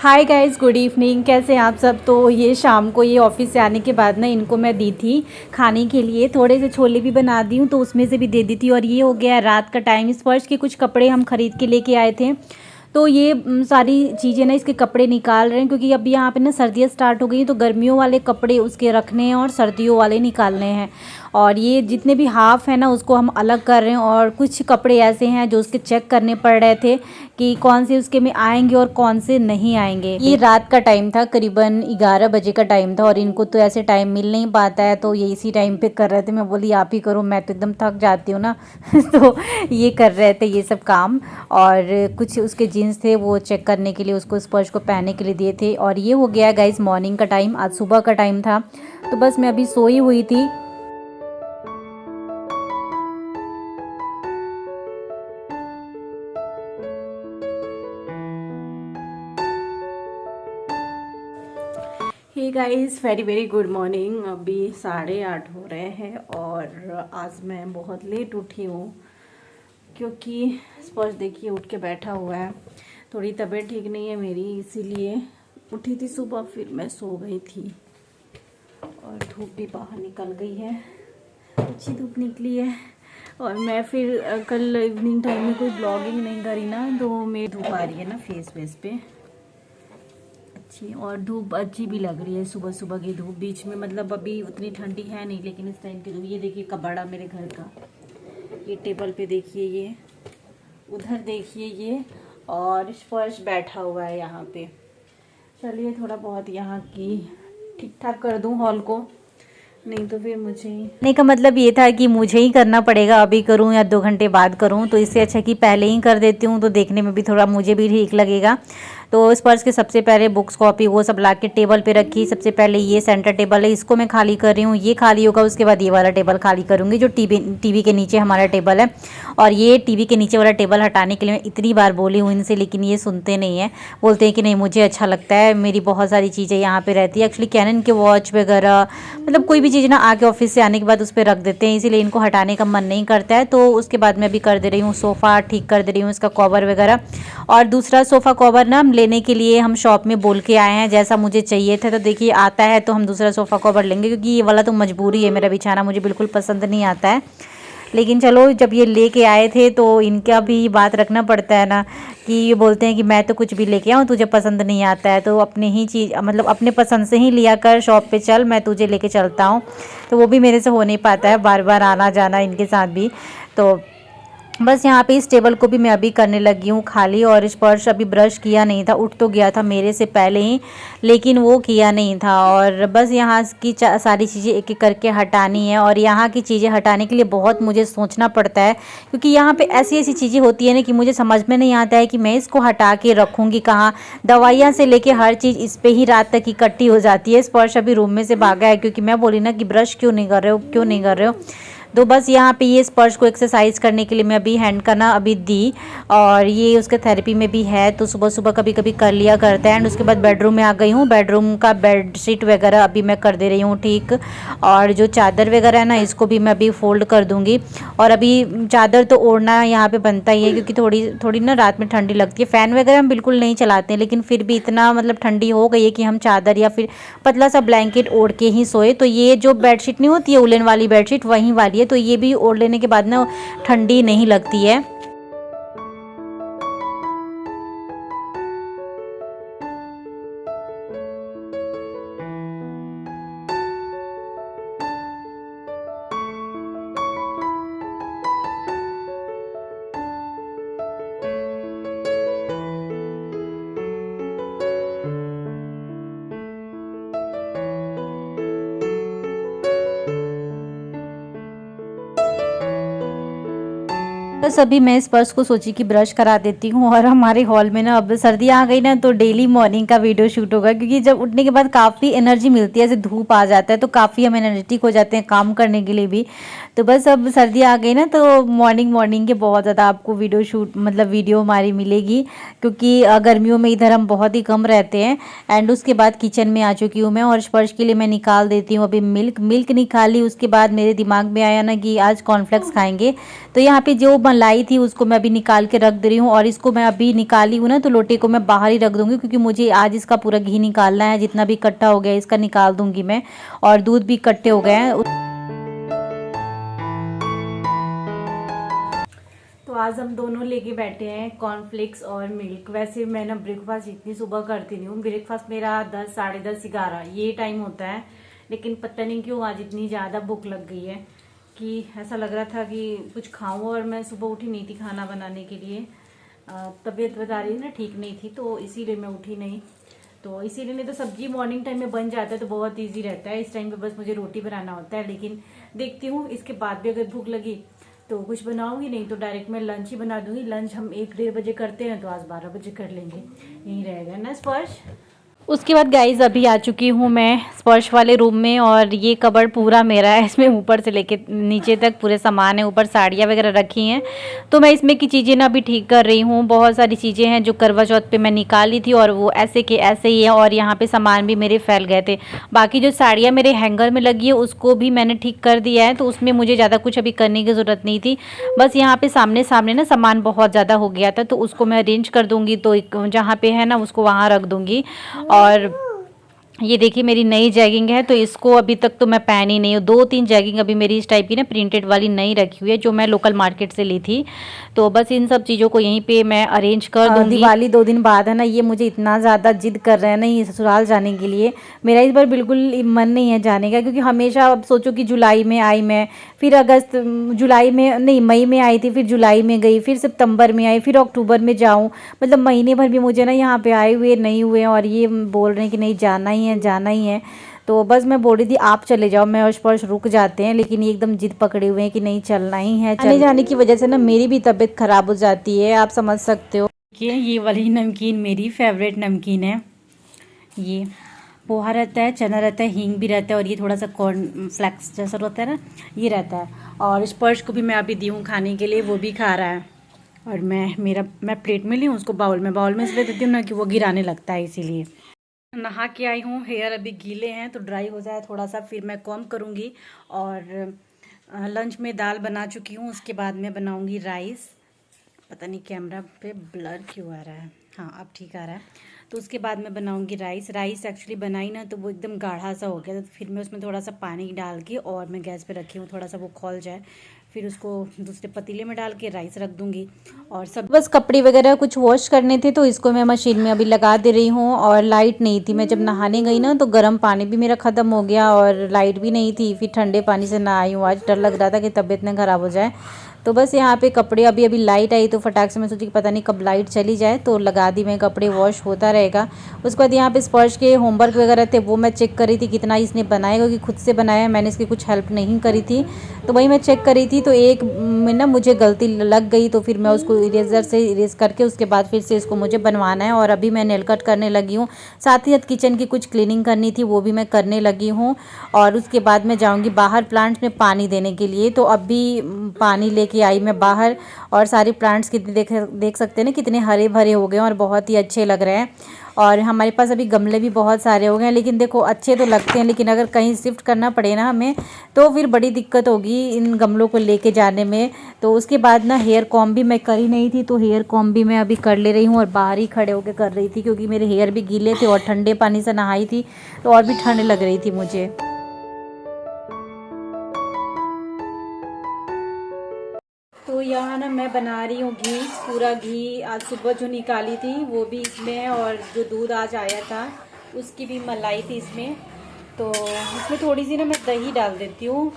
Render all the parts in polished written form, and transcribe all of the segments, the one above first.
Hi guys, good evening. कैसे हैं आप सब। तो ये शाम को ये ऑफिस से आने के बाद ना इनको मैं दी थी खाने के लिए, थोड़े से छोले भी बना दी हूँ तो उसमें से भी दे दी थी। और ये हो गया रात का टाइम। इस फर्श के कुछ कपड़े हम खरीद के लेके आए थे, तो ये सारी चीज़ें ना इसके कपड़े निकाल रहे हैं, क्योंकि अब यहाँ पे ना सर्दियाँ स्टार्ट हो गई हैं, तो गर्मियों वाले कपड़े उसके रखने हैं और सर्दियों वाले निकालने हैं। और ये जितने भी हाफ़ है ना उसको हम अलग कर रहे हैं। और कुछ कपड़े ऐसे हैं जो उसके चेक करने पड़ रहे थे कि कौन से उसके में आएंगे और कौन से नहीं आएंगे। ये रात का टाइम था, करीबन 11 बजे का टाइम था, और इनको तो ऐसे टाइम मिल नहीं पाता है, तो ये इसी टाइम पे कर रहे थे। मैं बोली आप ही करो, मैं तो एकदम थक जाती हूँ ना तो ये कर रहे थे ये सब काम। और कुछ उसके जीन्स थे वो चेक करने के लिए, उसको स्पर्श को पहनने के लिए दिए थे। और ये हो गया गाइस मॉर्निंग का टाइम। आज सुबह का टाइम था, तो बस मैं अभी सोई हुई थी। Hey guys, very very good morning. अभी 8:30 हो रहे हैं और आज मैं बहुत लेट उठी हूँ, क्योंकि स्पर्श देखिए उठ के बैठा हुआ है। थोड़ी तबीयत ठीक नहीं है मेरी, इसीलिए उठी थी सुबह, फिर मैं सो गई थी। और धूप भी बाहर निकल गई है, अच्छी धूप निकली है। और मैं फिर कल इवनिंग टाइम में कोई ब्लॉगिंग नहीं करी ना, तो मेरी धूप आ रही है ना फेस पे अच्छी, और धूप अच्छी भी लग रही है। सुबह सुबह की धूप, बीच में मतलब अभी उतनी ठंडी है नहीं, लेकिन इस टाइम की धूप। ये देखिए कबाड़ा मेरे घर का, ये टेबल पे देखिए, ये उधर देखिए, ये और स्पर्श बैठा हुआ है यहाँ पे। चलिए थोड़ा बहुत यहाँ की ठीक ठाक कर दूँ हॉल को, नहीं तो फिर मुझे नहीं का मतलब ये था कि मुझे ही करना पड़ेगा, अभी करूं या 2 घंटे बाद करूं, तो इससे अच्छा कि पहले ही कर देती हूं, तो देखने में भी थोड़ा मुझे भी ठीक लगेगा। तो इस पर्स के सबसे पहले बुक्स कॉपी वो सब ला के टेबल पे रखी। सबसे पहले ये सेंटर टेबल है, इसको मैं खाली कर रही हूँ। ये खाली होगा, उसके बाद ये वाला टेबल खाली करूँगी जो टीवी के नीचे हमारा टेबल है। और ये टीवी के नीचे वाला टेबल हटाने के लिए मैं इतनी बार बोली हूँ इनसे, लेकिन ये सुनते नहीं है। बोलते हैं कि नहीं मुझे अच्छा लगता है, मेरी बहुत सारी चीज़ें यहाँ पे रहती है। एक्चुअली कैनन के वॉच वगैरह, मतलब कोई भी चीज़ ना आके ऑफिस से आने के बाद उस पर रख देते हैं, इसीलिए इनको हटाने का मन नहीं करता है। तो उसके बाद मैं अभी कर दे रही हूँ सोफ़ा ठीक कर दे रही हूँ, इसका कवर वगैरह। और दूसरा सोफ़ा कवर ना लेने के लिए हम शॉप में बोल के आए हैं, जैसा मुझे चाहिए था। तो देखिए आता है तो हम दूसरा सोफ़ा कवर लेंगे, क्योंकि ये वाला तो मजबूरी है, मेरा बिछाना मुझे बिल्कुल पसंद नहीं आता है। लेकिन चलो जब ये लेके आए थे तो इनका भी बात रखना पड़ता है ना, कि ये बोलते हैं कि मैं तो कुछ भी लेके आऊँ, तुझे पसंद नहीं आता है तो अपने ही चीज़ मतलब अपने पसंद से ही लिया कर, शॉप पे चल मैं तुझे लेके चलता हूँ। तो वो भी मेरे से हो नहीं पाता है, बार बार आना जाना इनके साथ भी। तो बस यहाँ पे इस टेबल को भी मैं अभी करने लगी हूँ खाली। और स्पर्श अभी ब्रश किया नहीं था, उठ तो गया था मेरे से पहले ही, लेकिन वो किया नहीं था। और बस यहाँ की सारी चीज़ें एक एक करके हटानी है। और यहाँ की चीज़ें हटाने के लिए बहुत मुझे सोचना पड़ता है, क्योंकि यहाँ पे ऐसी ऐसी चीज़ें होती है ना कि मुझे समझ में नहीं आता है कि मैं इसको हटा के रखूँगी कहाँ। दवाइयाँ से लेके हर चीज़ इस पर ही रात तक इकट्ठी हो जाती है। स्पर्श अभी रूम में से भागा है, क्योंकि मैं बोली ना कि ब्रश क्यों नहीं कर रहे हो, क्यों नहीं कर रहे हो। तो बस यहाँ पे ये स्पर्श को एक्सरसाइज करने के लिए मैं अभी हैंड का ना अभी दी, और ये उसके थेरेपी में भी है, तो सुबह सुबह कभी कभी कर लिया करता है। एंड उसके बाद बेडरूम में आ गई हूँ, बेडरूम का बेडशीट वगैरह अभी मैं कर दे रही हूँ ठीक। और जो चादर वगैरह है ना इसको भी मैं अभी फोल्ड कर दूँगी। और अभी चादर तो ओढ़ना यहाँ पे बनता ही है, क्योंकि थोड़ी थोड़ी ना रात में ठंडी लगती है। फ़ैन वगैरह हम बिल्कुल नहीं चलाते हैं, लेकिन फिर भी इतना मतलब ठंडी हो गई है कि हम चादर या फिर पतला सा ब्लैंकेट ओढ़ के ही सोए। तो ये जो बेडशीट नहीं होती है उलन वाली बेडशीट, वहीं वाली है, तो ये भी ओढ़ लेने के बाद ना ठंडी नहीं लगती है। बस अभी मैं इस पर्स को सोची कि ब्रश करा देती हूँ। और हमारे हॉल में ना अब सर्दियाँ आ गई ना, तो डेली मॉर्निंग का वीडियो शूट होगा, क्योंकि जब उठने के बाद काफ़ी एनर्जी मिलती है, जैसे धूप आ जाता है तो काफ़ी हम एनर्जेटिक हो जाते हैं काम करने के लिए भी। तो बस अब सर्दियाँ आ गई ना, तो मॉर्निंग मॉर्निंग के बहुत ज़्यादा आपको वीडियो शूट मतलब वीडियो हमारी मिलेगी, क्योंकि गर्मियों में इधर हम बहुत ही कम रहते हैं। एंड उसके बाद किचन में आ चुकी हूँ मैं, और स्पर्श के लिए मैं निकाल देती हूँ अभी मिल्क निकाली। उसके बाद मेरे दिमाग में आया ना कि आज कॉर्नफ्लेक्स खाएंगे, तो यहाँ पे जो मलाई थी उसको मैं अभी निकाल के रख दे रही हूँ, और इसको मैं अभी निकाली हूँ ना तो लोटे को मैं बाहर ही रख दूँगी, क्योंकि मुझे आज इसका पूरा घी निकालना है। जितना भी इकट्ठा हो गया इसका निकाल दूँगी मैं, और दूध भी इकट्ठे हो गए हैं। तो आज हम दोनों लेके बैठे हैं कॉर्नफ्लेक्स और मिल्क। वैसे मैं ना ब्रेकफास्ट इतनी सुबह करती नहीं हूँ, ब्रेकफास्ट मेरा 10, साढ़े 10, 11 ये टाइम होता है। लेकिन पता नहीं क्यों आज इतनी ज़्यादा भूख लग गई है कि ऐसा लग रहा था कि कुछ खाऊं, और मैं सुबह उठी नहीं थी खाना बनाने के लिए। तबीयत बता रही ना ठीक नहीं थी, तो इसीलिए मैं उठी नहीं। तो इसीलिए, नहीं तो सब्जी मॉर्निंग टाइम में बन जाता है तो बहुत इजी रहता है। इस टाइम पे बस मुझे रोटी बनाना होता है। लेकिन देखती हूँ इसके बाद भी अगर भूख लगी तो कुछ बनाऊंगी, नहीं तो डायरेक्ट मैं लंच ही बना दूंगी। लंच हम 1-1:30 बजे करते हैं, तो आज 12 बजे कर लेंगे, यही रहेगा ना स्पर्श। उसके बाद गाइज अभी आ चुकी हूँ मैं स्पर्श वाले रूम में, और ये कबर्ड पूरा मेरा है। इसमें ऊपर से लेके नीचे तक पूरे सामान है, ऊपर साड़ियाँ वगैरह रखी हैं। तो मैं इसमें की चीज़ें ना अभी ठीक कर रही हूँ। बहुत सारी चीज़ें हैं जो करवा चौथ पे मैं निकाली थी, और वो ऐसे के ऐसे ही है, और यहाँ पे सामान भी मेरे फैल गए थे। बाकी जो साड़ियाँ मेरे हैंगर में लगी है उसको भी मैंने ठीक कर दिया है, तो उसमें मुझे ज़्यादा कुछ अभी करने की ज़रूरत नहीं थी। बस यहाँ पे सामने सामने ना सामान बहुत ज़्यादा हो गया था, तो उसको मैं अरेंज कर दूँगी। तो जहाँ पे है ना उसको वहाँ रख दूँगी। और ये देखिए मेरी नई जैगिंग है, तो इसको अभी तक तो मैं पहनी नहीं हूँ। 2-3 जैगिंग अभी मेरी इस टाइप की ना प्रिंटेड वाली नई रखी हुई है, जो मैं लोकल मार्केट से ली थी। तो बस इन सब चीज़ों को यहीं पे मैं अरेंज कर दूँगी। दिवाली 2 दिन बाद है ना, ये मुझे इतना ज़्यादा जिद कर रहे हैं ना ये ससुराल जाने के लिए। मेरा इस बार बिल्कुल मन नहीं है जाने का, क्योंकि हमेशा अब सोचो कि जुलाई में आई मैं, फिर अगस्त, जुलाई में नहीं मई में आई थी, फिर जुलाई में गई, फिर सितंबर में आई, फिर अक्टूबर में जाऊँ। मतलब महीने भर भी मुझे ना यहाँ पे आए हुए नहीं हुए, और ये बोल रहे हैं कि नहीं जाना ही है, जाना ही है। तो बस मैं बोल रही थी आप चले जाओ, मैं और स्पर्श रुक जाते हैं, लेकिन ये एकदम जिद पकड़े हुए हैं कि नहीं चलना ही है। चले जाने की वजह से ना मेरी भी तबीयत खराब हो जाती है, आप समझ सकते हो। ये वाली नमकीन मेरी फेवरेट नमकीन है। ये पोहा रहता है, चना रहता है, हींग भी रहता है, और ये थोड़ा सा कॉर्न फ्लेक्स जैसा होता है ना, ये रहता है। और स्पर्श को भी मैं अभी दी हूँ खाने के लिए, वो भी खा रहा है। और मैं प्लेट में ली हूँ, उसको बाउल में इसलिए देती हूँ ना कि वो गिराने लगता है, इसीलिए। नहा के आई हूँ, हेयर अभी गीले हैं तो ड्राई हो जाए थोड़ा सा, फिर मैं कॉम्ब करूँगी। और लंच में दाल बना चुकी हूँ, उसके बाद में बनाऊँगी राइस। पता नहीं कैमरा पे ब्लर क्यों आ रहा है, हाँ अब ठीक आ रहा है। तो उसके बाद मैं बनाऊंगी राइस एक्चुअली बनाई ना तो वो एकदम गाढ़ा सा हो गया, तो फिर मैं उसमें थोड़ा सा पानी डाल के और मैं गैस पे रखी हूँ, थोड़ा सा वो खौल जाए, फिर उसको दूसरे पतीले में डाल के राइस रख दूंगी। और सब बस कपड़े वगैरह कुछ वॉश करने थे, तो इसको मैं मशीन में अभी लगा दे रही हूँ। और लाइट नहीं थी, मैं जब नहाने गई ना तो गर्म पानी भी मेरा ख़त्म हो गया, और लाइट भी नहीं थी। फिर ठंडे पानी से नहा आई हूँ, आज डर लग रहा था कि तबीयत ना ख़राब हो जाए। तो बस यहाँ पे कपड़े अभी लाइट आई तो फटाक से मैं सोची कि पता नहीं कब लाइट चली जाए, तो लगा दी मैं, कपड़े वॉश होता रहेगा। उसके बाद यहाँ पे स्पर्श के होमवर्क वगैरह थे, वो मैं चेक करी थी कितना इसने बनाया, क्योंकि खुद से बनाया, मैंने इसकी कुछ हेल्प नहीं करी थी। तो वही मैं चेक करी थी, तो एक में ना मुझे गलती लग गई, तो फिर मैं उसको इरेजर से इरेज करके उसके बाद फिर से इसको मुझे बनवाना है। और अभी मैं नेल कट करने लगी हूँ, साथ ही साथ किचन की कुछ क्लीनिंग करनी थी, वो भी मैं करने लगी हूँ। और उसके बाद मैं जाऊँगी बाहर प्लांट्स में पानी देने के लिए। तो अभी पानी लेके आई मैं बाहर, और सारे प्लांट्स कितने देख सकते हैं ना कितने हरे भरे हो गए हैं, और बहुत ही अच्छे लग रहे हैं। और हमारे पास अभी गमले भी बहुत सारे हो गए हैं, लेकिन देखो अच्छे तो लगते हैं, लेकिन अगर कहीं शिफ्ट करना पड़े ना हमें, तो फिर बड़ी दिक्कत होगी इन गमलों को लेके जाने में। तो उसके बाद ना हेयर कॉम भी मैं करी नहीं थी, तो हेयर कॉम भी मैं अभी कर ले रही हूँ, और बाहर ही खड़े होकर कर रही थी, क्योंकि मेरे हेयर भी गीले थे और ठंडे पानी से नहाई थी, तो और भी ठंड लग रही थी मुझे। तो यहाँ ना मैं बना रही हूँ घी, पूरा घी आज सुबह जो निकाली थी वो भी इसमें है, और जो दूध आज आया था उसकी भी मलाई थी इसमें। तो इसमें थोड़ी सी ना मैं दही डाल देती हूँ।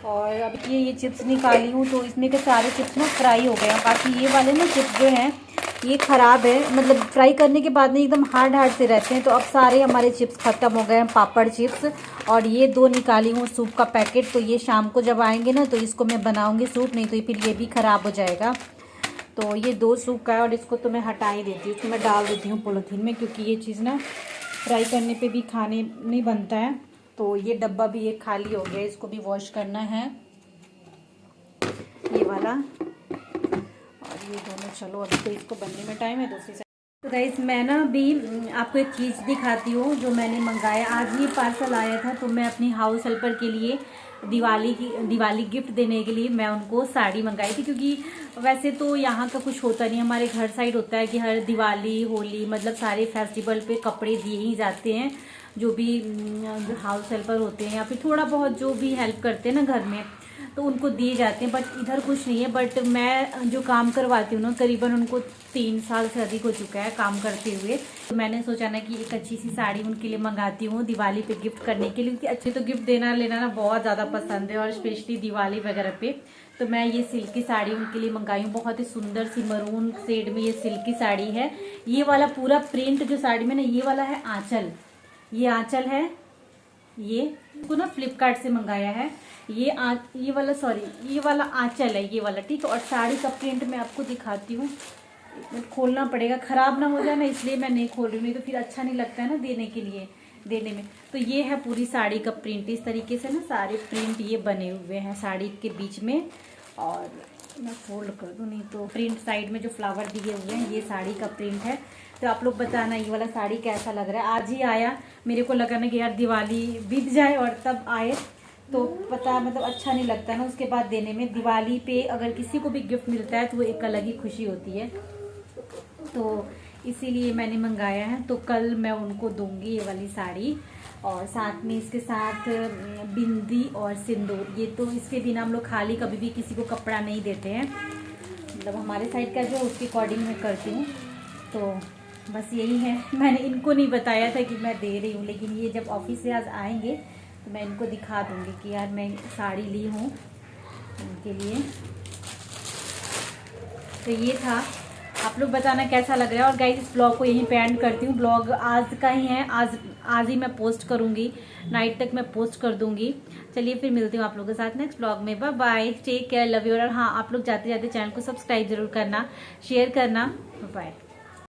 और अब ये चिप्स निकाली हूँ, तो इसमें के सारे चिप्स ना फ्राई हो गए हैं। बाकी ये वाले ना चिप्स जो हैं ये ख़राब है, मतलब फ्राई करने के बाद में एकदम हार्ड से रहते हैं। तो अब सारे हमारे चिप्स ख़त्म हो गए हैं, पापड़ चिप्स। और ये 2 निकाली हूँ सूप का पैकेट, तो ये शाम को जब आएंगे ना तो इसको मैं बनाऊँगी सूप, नहीं तो फिर ये भी ख़राब हो जाएगा। तो ये 2 सूप का है, और इसको तो मैं हटा ही देती हूँ, इसको मैं डाल देती हूँ पॉलीथीन में, क्योंकि ये चीज़ ना फ्राई करने पे भी खाने नहीं बनता है। तो ये डब्बा भी एक खाली हो गया, इसको भी वॉश करना है, ये वाला। और ये दोनों, चलो अभी तो इसको बनने में टाइम है, दूसरी तो गाइस मैं ना अभी आपको एक चीज़ दिखाती हूँ जो मैंने मंगाया। आज ये पार्सल आया था, तो मैं अपनी हाउस हेल्पर के लिए दिवाली गिफ्ट देने के लिए मैं उनको साड़ी मंगाई थी। क्योंकि वैसे तो यहाँ का कुछ होता नहीं, हमारे घर साइड होता है कि हर दिवाली होली मतलब सारे फेस्टिवल पे कपड़े दिए ही जाते हैं। जो भी हाउस हेल्पर होते हैं या फिर थोड़ा बहुत जो भी हेल्प करते हैं ना घर में, तो उनको दिए जाते हैं। बट इधर कुछ नहीं है। बट मैं जो काम करवाती हूँ ना, करीबन उनको 3 साल से अधिक हो चुका है काम करते हुए। तो मैंने सोचा ना कि एक अच्छी सी साड़ी उनके लिए मंगाती हूँ दिवाली पे गिफ्ट करने के लिए। क्योंकि अच्छे तो गिफ्ट देना लेना ना बहुत ज़्यादा पसंद है, और स्पेशली दिवाली वगैरह पे। तो मैं ये सिल्क की साड़ी उनके लिए मंगाई हूँ। बहुत ही सुंदर सी मरून शेड में ये सिल्क की साड़ी है। ये वाला पूरा प्रिंट जो साड़ी में ना, ये वाला है आंचल, ये आंचल है। ये इसको ना फ्लिपकार्ट से मंगाया है। ये वाला आंचल है, ये वाला, ठीक है। और साड़ी का प्रिंट मैं आपको दिखाती हूँ। खोलना पड़ेगा, खराब ना हो जाए ना, इसलिए मैं नहीं खोल रही हूँ, नहीं तो फिर अच्छा नहीं लगता है ना देने में। तो ये है पूरी साड़ी का प्रिंट। इस तरीके से ना सारे प्रिंट ये बने हुए हैं साड़ी के बीच में। और मैं फोल्ड कर दूँ, नहीं तो प्रिंट साइड में जो फ्लावर दिए हुए हैं ये साड़ी का प्रिंट है। तो आप लोग बताना ये वाला साड़ी कैसा लग रहा है। आज ही आया, मेरे को लगा ना कि यार दिवाली बीत जाए और तब आए, तो पता मतलब अच्छा नहीं लगता ना उसके बाद देने में। दिवाली पे अगर किसी को भी गिफ्ट मिलता है तो वो एक अलग ही खुशी होती है। तो इसीलिए मैंने मंगाया है। तो कल मैं उनको दूंगी ये वाली साड़ी, और साथ में इसके साथ बिंदी और सिंदूर। ये तो इसके बिना हम लोग खाली कभी भी किसी को कपड़ा नहीं देते हैं, मतलब हमारे साइड का जो उसके अकॉर्डिंग मैं करती हूँ। तो बस यही है। मैंने इनको नहीं बताया था कि मैं दे रही हूँ, लेकिन ये जब ऑफिस से आज आएंगे तो मैं इनको दिखा दूँगी कि यार मैं साड़ी ली हूँ उनके लिए। तो ये था, आप लोग बताना कैसा लग रहा है। और गाइस इस ब्लॉग को यहीं पे एंड करती हूँ। ब्लॉग आज का ही है, आज ही मैं पोस्ट करूँगी, नाइट तक मैं पोस्ट कर दूँगी। चलिए फिर मिलती हूँ आप लोगों के साथ नेक्स्ट ब्लॉग में। Bye bye, take care, love you. और हाँ, आप लोग जाते जाते चैनल को सब्सक्राइब जरूर करना, शेयर करना। बाय।